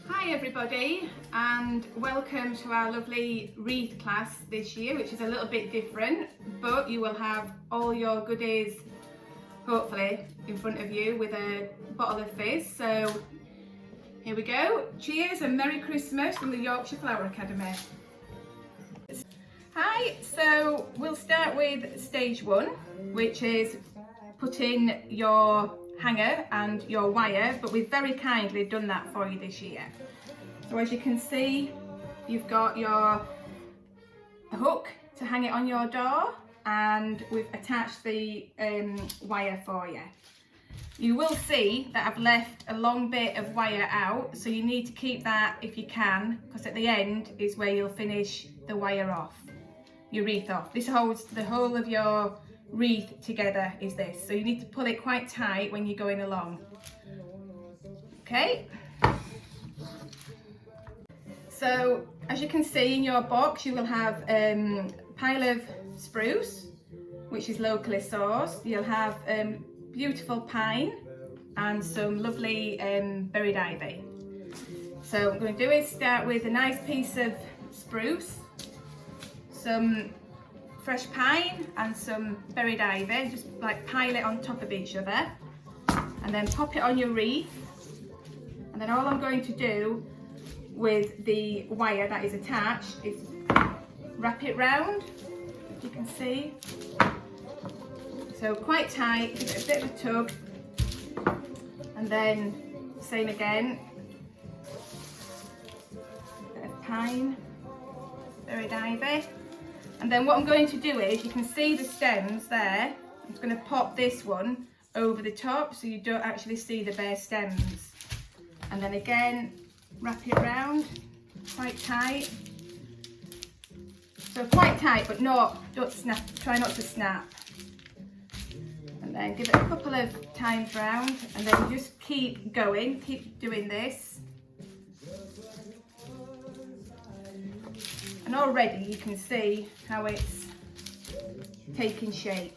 Hi everybody, and welcome to our lovely wreath class this year, which is a little bit different, but you will have all your goodies hopefully in front of you with a bottle of fizz. So here we go. Cheers and Merry Christmas from the Yorkshire Flower Academy. Hi, so we'll start with stage one, which is putting your hanger and your wire, but we've very kindly done that for you this year. So as you can see, you've got your hook to hang it on your door, and we've attached the wire for you. You will see that I've left a long bit of wire out, so you need to keep that if you can, because at the end is where you'll finish the wire off, your wreath off. This holds the whole of your wreath together, is this, so you need to pull it quite tight when you're going along. Okay, so as you can see in your box, you will have a pile of spruce, which is locally sourced. You'll have beautiful pine and some lovely buried ivy. So what I'm going to do is start with a nice piece of spruce, some fresh pine and some buried ivy. Just like pile it on top of each other and then pop it on your wreath. And then all I'm going to do with the wire that is attached is wrap it round, if you can see. So quite tight, give it a bit of a tug, and then same again, bit of pine, buried ivy. And then what I'm going to do is, you can see the stems there, I'm just going to pop this one over the top so you don't actually see the bare stems. And then again, wrap it round, quite tight. So quite tight, but don't snap, try not to snap. And then give it a couple of times round, and then just keep going, keep doing this. And already you can see how it's taking shape.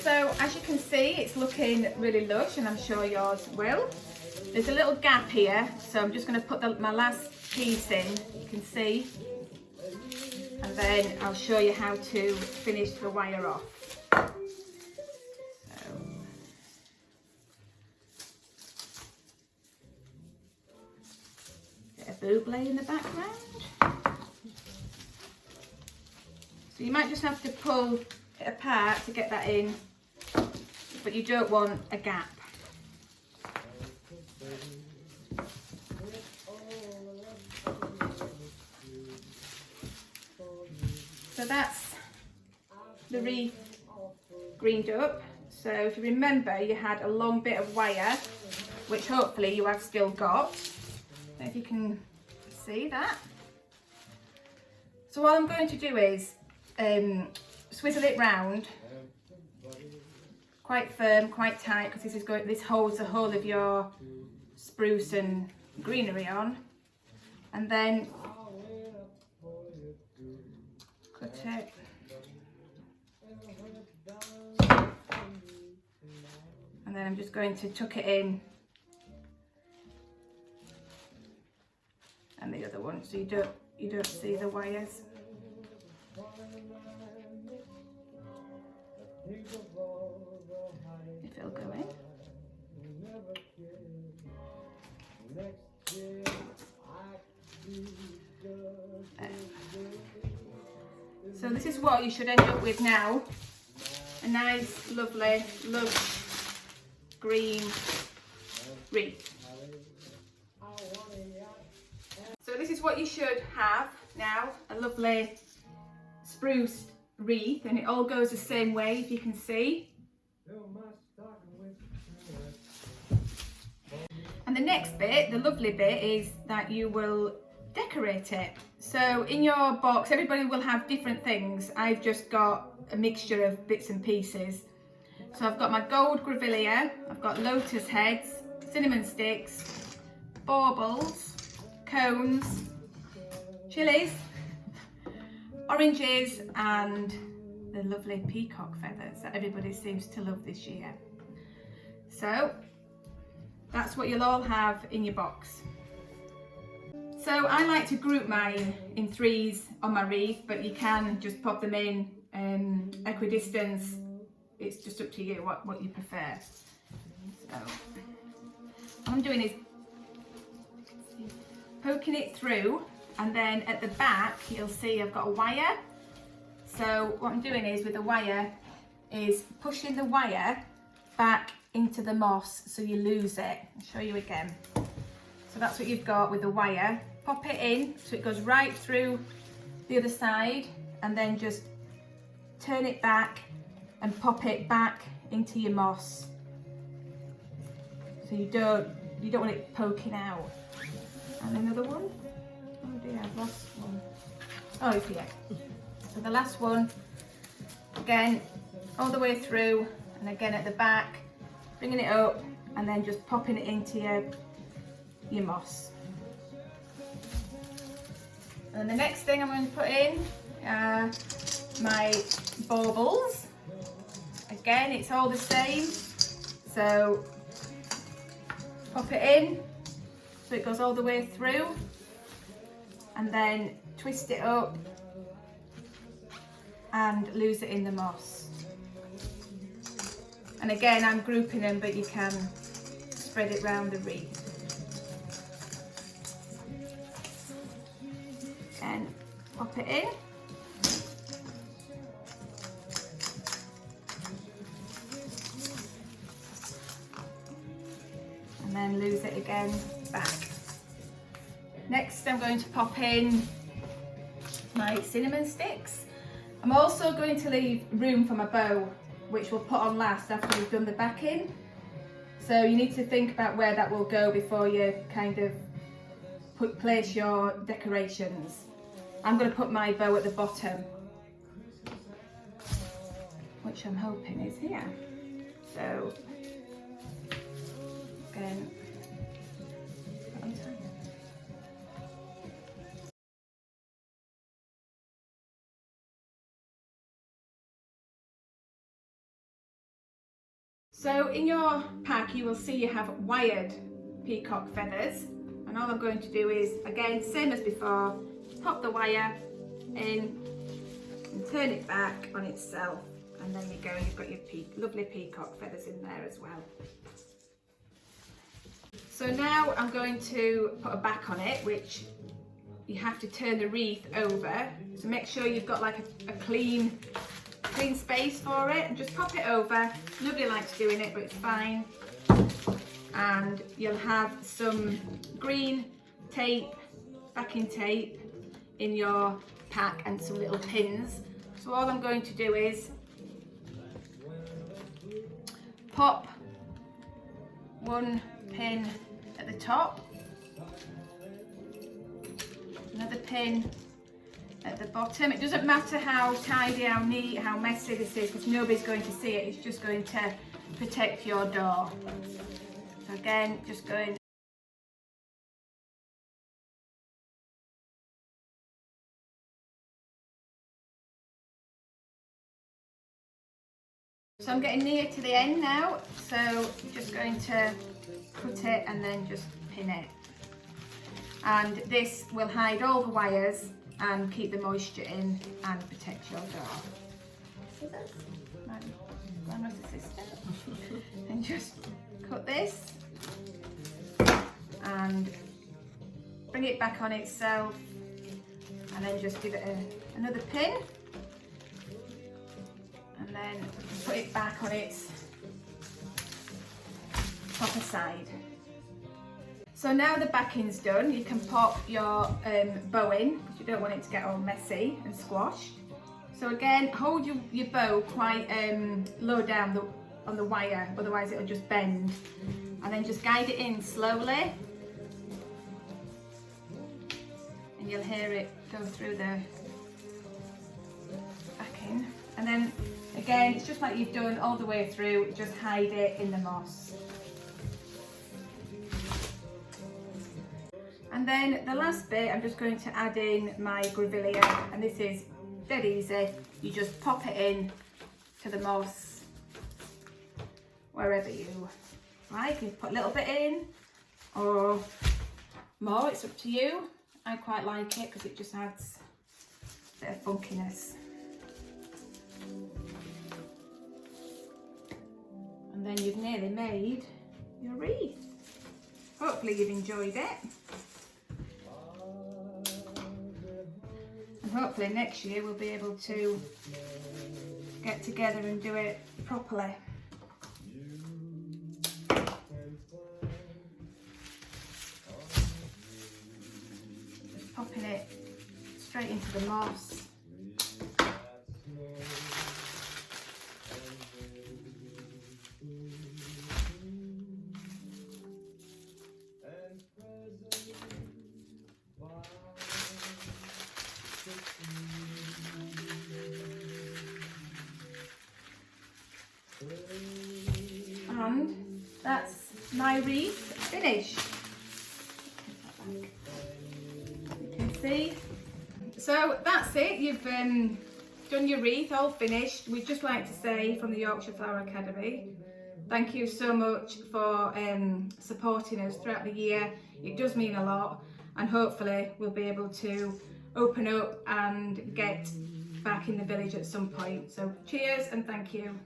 So as you can see, it's looking really lush, and I'm sure yours will. There's a little gap here, so I'm just going to put my last piece in, you can see, and then I'll show you how to finish the wire off. So, bit of buble in the background. So you might just have to pull it apart to get that in, but you don't want a gap. So that's the wreath greened up. So if you remember, you had a long bit of wire, which hopefully you have still got. If you can see that. So what I'm going to do is swizzle it round, quite firm, quite tight, because this holds the whole of your spruce and greenery on, and then cut it. And then I'm just going to tuck it in, and the other one, so you don't see the wires. If it'll go in. So this is what you should end up with now. A nice, lovely, lush green wreath. So this is what you should have now, a lovely spruce wreath, and it all goes the same way, if you can see. And the next bit, the lovely bit, is that you will decorate it. So in your box, everybody will have different things. I've just got a mixture of bits and pieces. So I've got my gold grevillea, I've got lotus heads, cinnamon sticks, baubles, cones, chilies, oranges and the lovely peacock feathers that everybody seems to love this year. So that's what you'll all have in your box. So I like to group mine in threes on my wreath, but you can just pop them in equidistance. It's just up to you what you prefer. So what I'm doing is poking it through, and then at the back you'll see I've got a wire. So what I'm doing is with the wire is pushing the wire back into the moss so you lose it. I'll show you again. So that's what you've got with the wire. Pop it in so it goes right through the other side, and then just turn it back and pop it back into your moss. So you don't want it poking out. And another one. Oh dear, I've lost one. Oh, it's here. So the last one, again, all the way through, and again at the back, bringing it up, and then just popping it into your moss. And the next thing I'm going to put in are my baubles. Again, it's all the same. So pop it in so it goes all the way through, and then twist it up and lose it in the moss. And again, I'm grouping them, but you can spread it round the wreath. And pop it in. And then lose it again back. Next, I'm going to pop in my cinnamon sticks. I'm also going to leave room for my bow, which we'll put on last after we've done the backing. So you need to think about where that will go before you kind of place your decorations. I'm going to put my bow at the bottom, which I'm hoping is here. So again, so in your pack you will see you have wired peacock feathers, and all I'm going to do is, again, same as before, pop the wire in and turn it back on itself, and then you go, you've got your lovely peacock feathers in there as well. So now I'm going to put a back on it, which you have to turn the wreath over, so make sure you've got like a clean space for it, and just pop it over. Nobody likes doing it, but it's fine. And you'll have some green tape, backing tape in your pack, and some little pins. So all I'm going to do is pop one pin at the top, another pin at the bottom. It doesn't matter how tidy, how neat, how messy this is, because nobody's going to see it. It's just going to protect your door. So again, just going. So I'm getting near to the end now, so just going to put it and then just pin it. And this will hide all the wires and keep the moisture in and protect your door. Scissors, my grandma's assistant. And just cut this and bring it back on itself, and then just give it another pin, and then put it back on its proper side. So now the backing's done, you can pop your bow in, because you don't want it to get all messy and squashed. So again, hold your bow quite low down on the wire, otherwise it'll just bend. And then just guide it in slowly. And you'll hear it go through the backing. And then again, it's just like you've done all the way through, just hide it in the moss. And then the last bit, I'm just going to add in my grevillea, and this is dead easy. You just pop it in to the moss, wherever you like. You put a little bit in, or more, it's up to you. I quite like it because it just adds a bit of funkiness. And then you've nearly made your wreath. Hopefully you've enjoyed it. And hopefully next year we'll be able to get together and do it properly. Just popping it straight into the moss. And that's my wreath finished. You can see. So that's it, you've done your wreath, all finished. We'd just like to say from the Yorkshire Flower Academy, thank you so much for supporting us throughout the year. It does mean a lot, and hopefully we'll be able to open up and get back in the village at some point. So cheers and thank you.